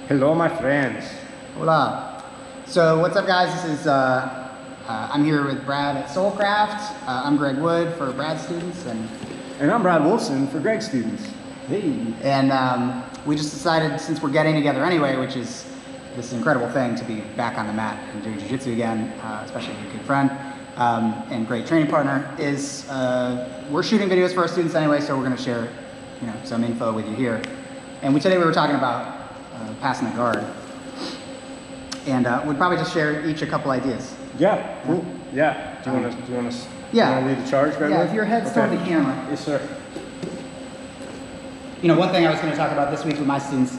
Hello, my friends. Hola. So what's up, guys? This is I'm here with Brad at Soulcraft. I'm Greg Wood for Brad's students, And I'm Brad Wilson for Greg's students. Hey. And we just decided, since we're getting together anyway, which is this incredible thing to be back on the mat and doing jiu-jitsu again, especially with a good friend and great training partner, is we're shooting videos for our students anyway, so we're going to share some info with you here. And today we were talking about passing the guard, and we'd probably just share each a couple ideas. Yeah, cool. Yeah. Do you want to lead the charge, Greg? Yeah, if your head's toward the camera. Yes, sir. One thing I was going to talk about this week with my students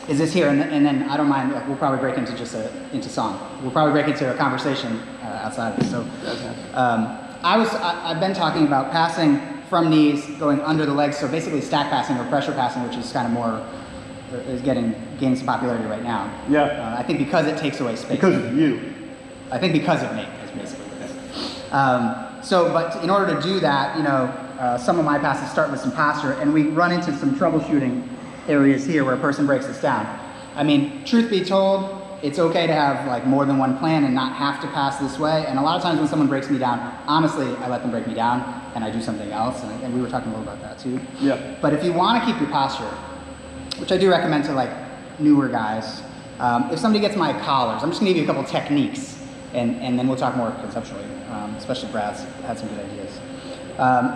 is this here, and then I don't mind. We'll probably break into into song. We'll probably break into a conversation outside of this. So, I've been talking about passing from knees, going under the legs. So basically, stack passing or pressure passing, which is kind of more gaining some popularity right now. Yeah. I think because it takes away space. Because of you. I think because of me is basically what it is. But in order to do that, some of my passes start with some posture, and we run into some troubleshooting areas here where a person breaks this down. I mean, truth be told, it's okay to have more than one plan and not have to pass this way. And a lot of times when someone breaks me down, honestly, I let them break me down and I do something else. And we were talking a little about that too. Yeah. But if you want to keep your posture, which I do recommend to newer guys, if somebody gets my collars, I'm just gonna give you a couple techniques, and then we'll talk more conceptually, especially Brad's had some good ideas.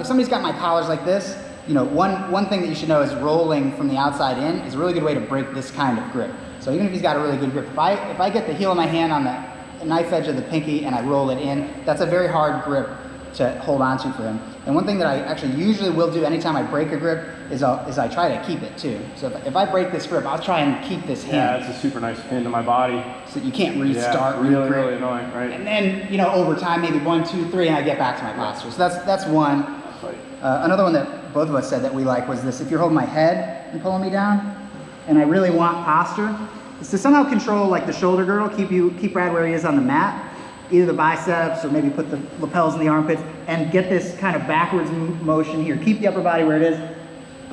If somebody's got my collars like this, one thing that you should know is rolling from the outside in is a really good way to break this kind of grip. So even if he's got a really good grip, if I get the heel of my hand on the knife edge of the pinky and I roll it in, that's a very hard grip to hold on to for him. And one thing that I actually usually will do anytime I break a grip is I try to keep it too. So if I break this grip, I'll try and keep this hand. Yeah, it's a super nice pin to my body. So you can't restart. Yeah, really annoying, right? And then, over time, maybe 1, 2, 3, and I get back to my posture. So that's one. Another one that both of us said that we like was this: if you're holding my head and pulling me down, and I really want posture, is to somehow control the shoulder girdle, keep Brad where he is on the mat, either the biceps or maybe put the lapels in the armpits, and get this kind of backwards motion here. Keep the upper body where it is,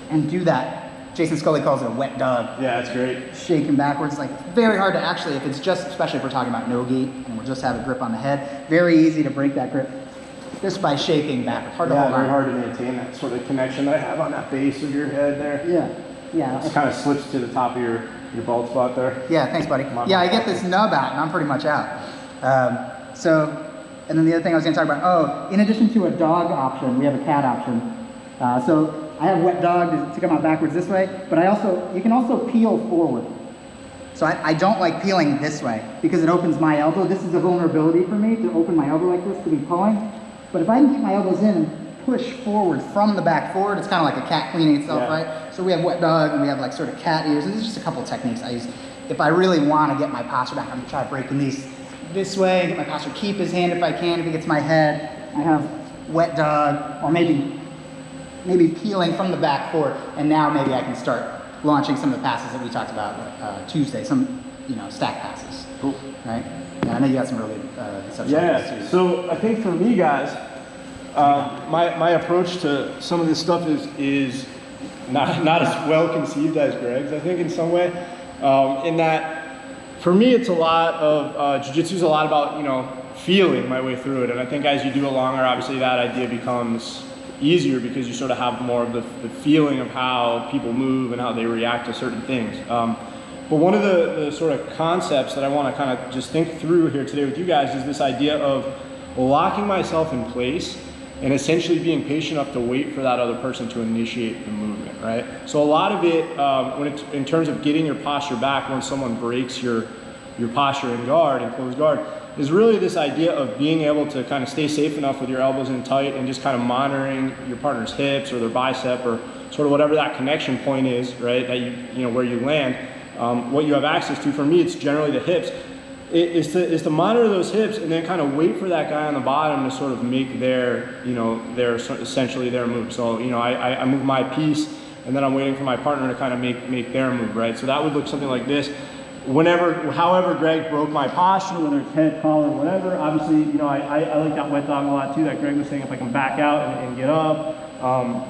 and do that. Jason Scully calls it a wet dog. Yeah, that's great. Shaking backwards, very hard to actually, if it's just, especially if we're talking about no-gi, and we'll just have a grip on the head, very easy to break that grip just by shaking backwards. Hard to hold on. Very hard to maintain that sort of connection that I have on that base of your head there. Yeah. It kind of slips to the top of your bald spot there. Yeah, thanks, buddy. Yeah, I get this nub out, and I'm pretty much out. And then the other thing I was going to talk about, in addition to a dog option, we have a cat option. So I have wet dog to come out backwards this way, but you can also peel forward. So I don't like peeling this way because it opens my elbow. This is a vulnerability for me to open my elbow like this to be pulling. But if I can keep my elbows in and push forward from the back forward, it's kind of like a cat cleaning itself, right? So we have wet dog and we have sort of cat ears. And there's just a couple techniques I use. If I really want to get my posture back, I'm going to try breaking these this way, get my posture, keep his hand if I can. If he gets my head, I have wet dog, or maybe peeling from the back forward. And now maybe I can start launching some of the passes that we talked about Tuesday, some stack passes. Cool. Right? Yeah, I know you got some really conceptual ideas too. So I think for me, guys, my approach to some of this stuff is not as well conceived as Greg's, I think, in some way. In that, for me, it's a lot of jiu-jitsu is a lot about feeling my way through it. And I think as you do it longer, obviously that idea becomes easier because you sort of have more of the feeling of how people move and how they react to certain things. But one of the sort of concepts that I want to kind of just think through here today with you guys is this idea of locking myself in place and essentially being patient enough to wait for that other person to initiate the movement, right? So a lot of it, when it's in terms of getting your posture back when someone breaks your posture in guard and closed guard, is really this idea of being able to kind of stay safe enough with your elbows in tight and just kind of monitoring your partner's hips or their bicep or sort of whatever that connection point is, right? That where you land. What you have access to, for me, it's generally the hips, is to monitor those hips and then kind of wait for that guy on the bottom to sort of make their essentially their move. So, I move my piece and then I'm waiting for my partner to kind of make their move, right? So that would look something like this. However Greg broke my posture, whether it's head, collar, whatever, obviously, I like that wet dog a lot too, that Greg was saying, if I can back out and get up,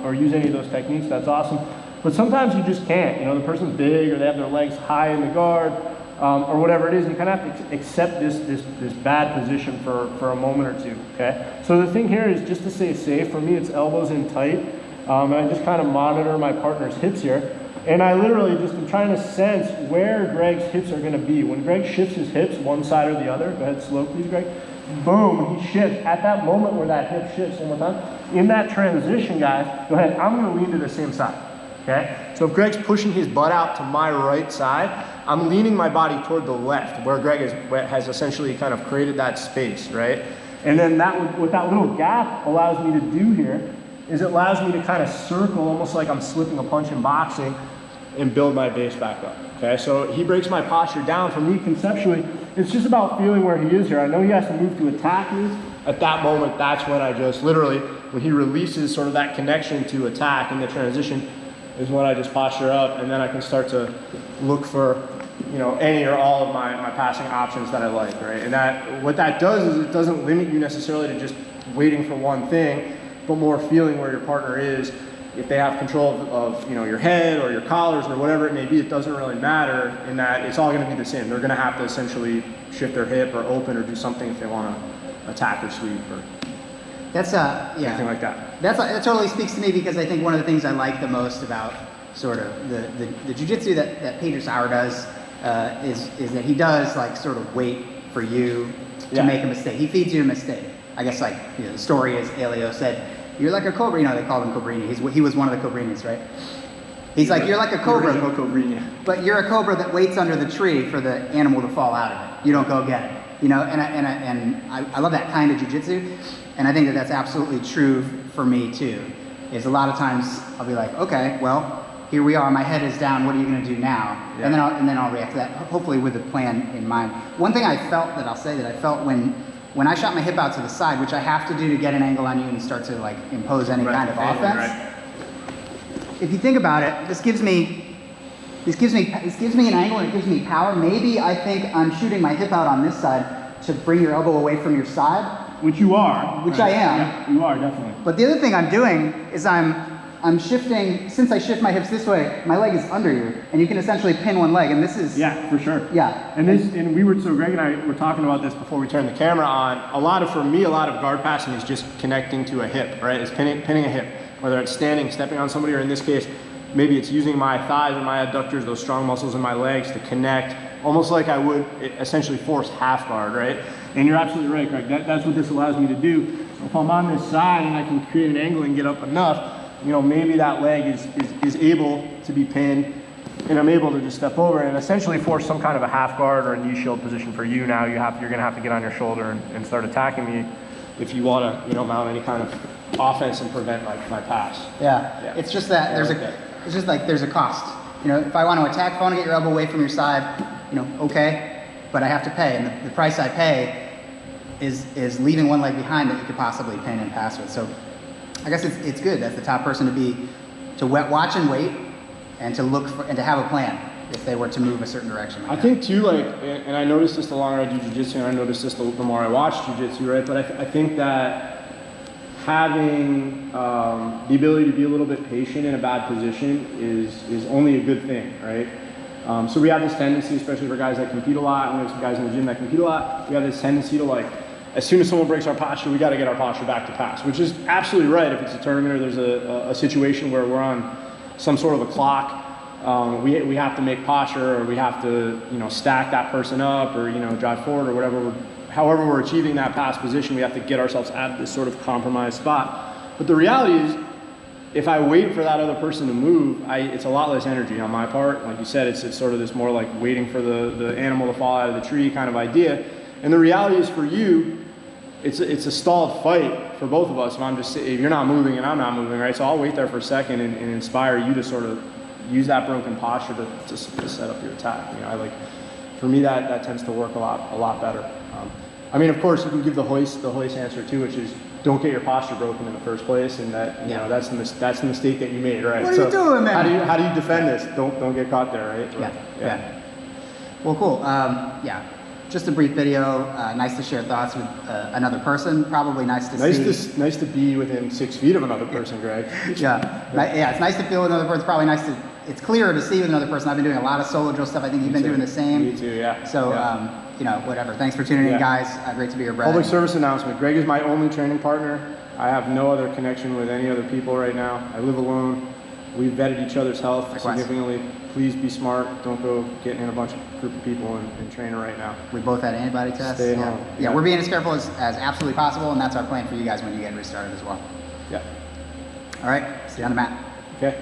or use any of those techniques, that's awesome. But sometimes you just can't. You know, the person's big or they have their legs high in the guard, or whatever it is. You kind of have to accept this bad position for a moment or two, okay? So the thing here is just to stay safe. For me, it's elbows in tight, and I just kind of monitor my partner's hips here. And I literally just am trying to sense where Greg's hips are gonna be. When Greg shifts his hips one side or the other, go ahead, slow please, Greg. Boom, he shifts. At that moment where that hip shifts one more time, in that transition, guys, go ahead, I'm gonna lean to the same side, okay? So if Greg's pushing his butt out to my right side, I'm leaning my body toward the left, where Greg has essentially kind of created that space, right? And then what that little gap allows me to do here is it allows me to kind of circle, almost like I'm slipping a punch in boxing, and build my base back up, okay? So he breaks my posture down. For me, conceptually, it's just about feeling where he is here. I know he has to move to attack me. At that moment, that's when I just literally, when he releases sort of that connection to attack in the transition, is when I just posture up, and then I can start to look for, you know, any or all of my passing options that I like, right? And what that does is it doesn't limit you necessarily to just waiting for one thing, but more feeling where your partner is. If they have control of you know, your head or your collars or whatever it may be, it doesn't really matter in that it's all going to be the same. They're going to have to essentially shift their hip or open or do something if they want to attack or sweep or anything like that. That totally speaks to me, because I think one of the things I like the most about sort of the jiu-jitsu that Peter Sauer does is that he does like sort of wait for you to make a mistake. He feeds you a mistake. I guess, like, you know, the story is Elio said, "You're like a cobra." You know, they called him Cobrini. He was one of the Cobrinis, right? He's like, "You're like a cobra, but you're a cobra that waits under the tree for the animal to fall out of it. You don't go get it." You know, and I love that kind of jiu-jitsu, and I think that that's absolutely true for me too. Is a lot of times I'll be like, okay, well, here we are. My head is down. What are you going to do now? Yeah. And then I'll react to that, hopefully with a plan in mind. One thing I felt when I shot my hip out to the side, which I have to do to get an angle on you and start to like impose any kind of offense. Right. If you think about it, this gives me an angle and it gives me power. Maybe I think I'm shooting my hip out on this side to bring your elbow away from your side. Which you are. Which I am. Yeah, you are, definitely. But the other thing I'm doing is I'm shifting, since I shift my hips this way, my leg is under you, and you can essentially pin one leg, and this is... Yeah, for sure. Yeah. So Greg and I were talking about this before we turned the camera on. For me, a lot of guard passing is just connecting to a hip, right? It's pinning a hip, whether it's standing, stepping on somebody, or in this case, maybe it's using my thighs or my adductors, those strong muscles in my legs to connect, almost like I would essentially force half guard, right? And you're absolutely right, Greg. That's what this allows me to do. So if I'm on this side and I can create an angle and get up enough, you know, maybe that leg is able to be pinned, and I'm able to just step over and essentially force some kind of a half guard or a knee shield position for you. Now you're going to have to get on your shoulder and start attacking me if you want to, you know, mount any kind of offense and prevent my pass. Yeah. It's just that there's a cost. You know, if I want to attack, if I want to get your elbow away from your side, you know, okay, but I have to pay, and the price I pay is leaving one leg behind that you could possibly pin and pass with. So I guess it's good. That's the top person to watch and wait, and to look for and to have a plan if they were to move a certain direction. I think too, like, and I noticed this the longer I do jiu-jitsu, and I noticed this the more I watch jiu-jitsu, right? But I think that having the ability to be a little bit patient in a bad position is only a good thing, right? So we have this tendency, especially for guys that compete a lot, and we have some guys in the gym that compete a lot, we have this tendency to, like, as soon as someone breaks our posture, we got to get our posture back to pass, which is absolutely right. If it's a tournament or there's a situation where we're on some sort of a clock, we have to make posture, or we have to, you know, stack that person up, or, you know, drive forward, or whatever. However we're achieving that pass position, we have to get ourselves at this sort of compromised spot. But the reality is, if I wait for that other person to move, it's a lot less energy on my part. Like you said, it's sort of this more like waiting for the animal to fall out of the tree kind of idea. And the reality is, for you, it's a stalled fight for both of us. If you're not moving and I'm not moving, right? So I'll wait there for a second and inspire you to sort of use that broken posture to set up your attack. You know, for me, that tends to work a lot better. I mean, of course, you can give the hoist answer too, which is don't get your posture broken in the first place, and that, you know, that's the mistake that you made, right? What are you doing, man? How do you defend this? Don't get caught there, right? Yeah. Well, cool. Yeah. just a brief video. Nice to share thoughts with another person. Probably nice to see. Nice to be within 6 feet of another person, Greg. Yeah, it's nice to feel with another person. It's probably nice to. It's clearer to see with another person. I've been doing a lot of solo drill stuff. I think you've been doing the same. Me too, yeah. So, you know, whatever. Thanks for tuning in, guys. Great to be your brother. Public service announcement. Greg is my only training partner. I have no other connection with any other people right now. I live alone. We've vetted each other's health significantly. Please be smart. Don't go getting in a bunch of group of people and training right now. We both had antibody tests. Stay home. Yeah, we're being as careful as absolutely possible, and that's our plan for you guys when you get restarted as well. Yeah. All right, see you on the mat. Okay.